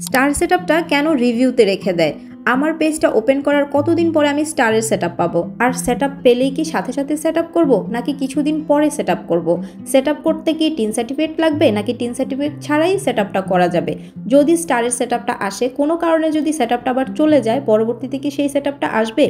Star সেটআপটা কেন রিভিউতে রেখে দেয়? আমার পেজটা ওপেন করার কতদিন পরে আমি স্টারের সেটআপ পাবো? আর সেটআপ পেলেই কি সাথে সাথে সেটআপ করব নাকি কিছুদিন পরে সেটআপ করব? সেটআপ করতে কি টিন সার্টিফিকেট লাগবে নাকি টিন সার্টিফিকেট ছাড়াই সেটআপটা করা যাবে? যদি স্টারের সেটআপটা আসে, কোনো কারণে যদি সেটআপটা আবার চলে যায়, পরবর্তীতে কি সেই সেটআপটা আসবে?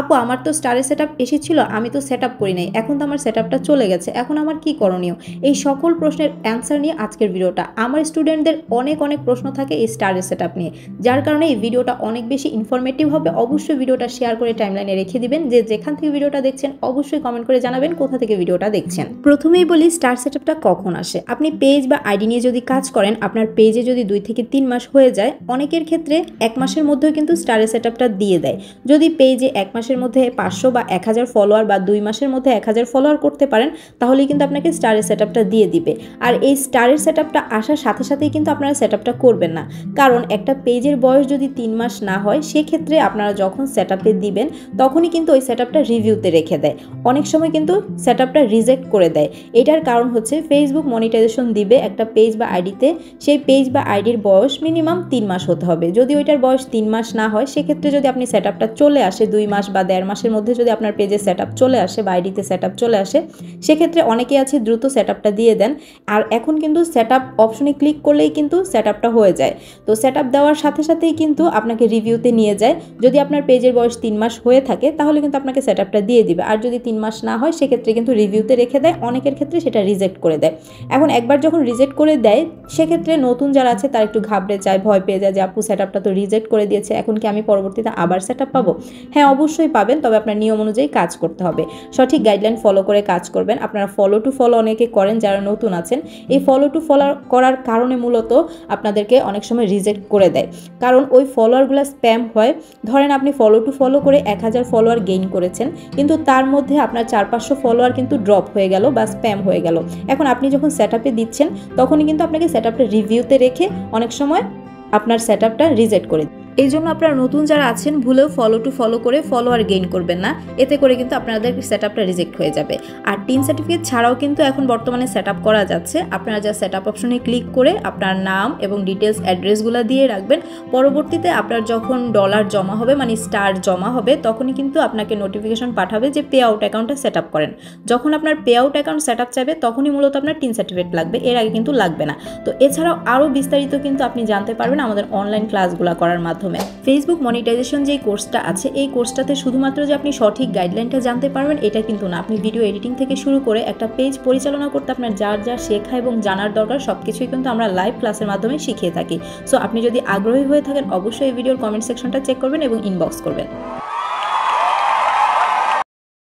আপু, আমার তো স্টারের সেটআপ এসেছিল, আমি তো সেটআপ করি নাই, এখন তো আমার সেটআপটা চলে গেছে, এখন আমার কি করণীয়? এই সকল প্রশ্নের অ্যান্সার নিয়ে আজকের ভিডিওটা। আমার স্টুডেন্টদের অনেক প্রশ্ন থাকে এই স্টারের সেটআপ নিয়ে, যার কারণে এই ভিডিওটা অনেক বেশি ইনফরমেটিভ হবে। অবশ্যই ভিডিওটা শেয়ার করে টাইমলাইনে রেখে দিবেন। যেখান থেকে ভিডিওটা দেখছেন অবশ্যই কমেন্ট করে জানাবেন কোথা থেকে ভিডিওটা দেখছেন। প্রথমেই বলি, স্টার সেটআপটা কখন আসে। আপনি পেজ বা আইডি নিয়ে যদি কাজ করেন, আপনার পেজে যদি 2 থেকে 3 মাস হয়ে যায়, অনেকের ক্ষেত্রে 1 মাসের মধ্যেও কিন্তু স্টারের সেটআপটা দিয়ে দেয়। যদি পেজে 1 মাসের মধ্যে 500 বা 1000 ফলোয়ার বা 2 মাসের মধ্যে 1000 ফলোয়ার করতে পারেন, তাহলেই কিন্তু আপনাকে স্টারের সেটআপটা দিয়ে দিবে। আর এই স্টারের সেটআপটা আসার সাথে সাথেই কিন্তু আপনারা সেটআপটা করবেন না, কারণ একটা পেজের বয়স যদি 3 মাস না হয়, সেক্ষেত্রে আপনারা যখন সেটআপে দিবেন তখনই কিন্তু ওই সেটআপটা রিভিউতে রেখে দেয়। অনেক সময় কিন্তু সেটআপটা রিজেক্ট করে দেয়। এটার কারণ হচ্ছে ফেসবুক মনিটাইজেশন দিবে একটা পেজ বা আইডিতে, সেই পেজ বা আইডির বয়স মিনিমাম 3 মাস হতে হবে। যদি ওইটার বয়স 3 মাস না হয়, সেক্ষেত্রে যদি আপনি সেটআপটা চলে আসে 2 মাস বা 1.5 মাসের মধ্যে যদি আপনার পেজে সেটআপ চলে আসে বা আইডিতে সেটআপ চলে আসে, সেক্ষেত্রে অনেকেই আছে দ্রুত সেটআপটা দিয়ে দেন। আর এখন কিন্তু সেটআপ অপশনে ক্লিক করলেই কিন্তু সেটআপটা হয়ে যায়। তো সেটআপ দেওয়ার সাথে সাথেই কিন্তু আপনাকে রিভিউতে নিয়ে যায়। যদি আপনার পেজের বয়স 3 মাস হয়ে থাকে, তাহলে কিন্তু আপনাকে সেটআপটা দিয়ে দিবে। আর যদি 3 মাস না হয়, সেক্ষেত্রে কিন্তু রিভিউতে রেখে দেয়। অনেকের ক্ষেত্রে সেটা রিজেক্ট করে দেয়। এখন একবার যখন রিজেক্ট করে দেয়, সেক্ষেত্রে নতুন যারা আছে তারা একটু ঘাবড়ে যায়, ভয় পেয়ে যায় যে আপু সেটআপটা তো রিজেক্ট করে দিয়েছে, এখন কি আমি পরবর্তীতে আবার সেটআপ পাবো? হ্যাঁ, অবশ্যই পাবেন, তবে আপনার নিয়ম অনুযায়ী কাজ করতে হবে। সঠিক গাইডলাইন ফলো করে কাজ করবেন। আপনারা ফলো টু ফলো অনেকে করেন যারা নতুন আছেন। এই ফলো টু ফলো করার কারণে মূলত আপনাদেরকে অনেক সময় রিজেক্ট করে দেয়, কারণ ওই ফলোয়ারগুলো স্প্যাম হয়। ধরেন আপনি ফলো টু ফলো করে 1000 ফলোয়ার গেইন করেছেন, কিন্তু তার মধ্যে আপনার 400-500 ফলোয়ার কিন্তু ড্রপ হয়ে গেল বা স্প্যাম হয়ে গেল। এখন আপনি যখন সেটআপে দিচ্ছেন, তখনই কিন্তু আপনাকে সেটআপটা রিভিউতে রেখে অনেক সময় আপনার সেটআপটা রিজেক্ট করে। এই জন্য আপনারা নতুন যারা আছেন ভুলেও ফলো টু ফলো করে ফলোয়ার গেইন করবেন না, এতে করে কিন্তু আপনাদের সেটআপটা রিজেক্ট হয়ে যাবে। আর টিন সার্টিফিকেট ছাড়াও কিন্তু এখন বর্তমানে সেটআপ করা যাচ্ছে। আপনারা যা সেটআপ অপশনে ক্লিক করে আপনার নাম এবং ডিটেলস অ্যাড্রেসগুলো দিয়ে রাখবেন। পরবর্তীতে আপনার যখন ডলার জমা হবে, মানে স্টার জমা হবে, তখনই কিন্তু আপনাকে নোটিফিকেশন পাঠাবে যে পে আউট অ্যাকাউন্টটা সেটআপ করেন। যখন আপনার পে আউট অ্যাকাউন্ট সেটআপ চাইবে, তখনই মূলত আপনার টিন সার্টিফিকেট লাগবে, এর আগে কিন্তু লাগবে না। তো এছাড়াও আরও বিস্তারিত কিন্তু আপনি জানতে পারবেন আমাদের অনলাইন ক্লাসগুলো করার মাধ্যমে। ফেসবুক মনিটাইজেশন যে কোর্সটা আছে, এই কোর্সটাতে শুধুমাত্র যে আপনি সঠিক গাইডলাইনটা জানতে পারবেন এটা কিন্তু না, আপনি ভিডিও এডিটিং থেকে শুরু করে একটা পেজ পরিচালনা করতে আপনার যা যা শেখা এবং জানার দরকার সবকিছুই কিন্তু আমরা লাইভ ক্লাসের মাধ্যমে শিখিয়ে থাকি। সো আপনি যদি আগ্রহী হয়ে থাকেন, অবশ্যই এই ভিডিওর কমেন্ট সেকশনটা চেক করবেন এবং ইনবক্স করবেন।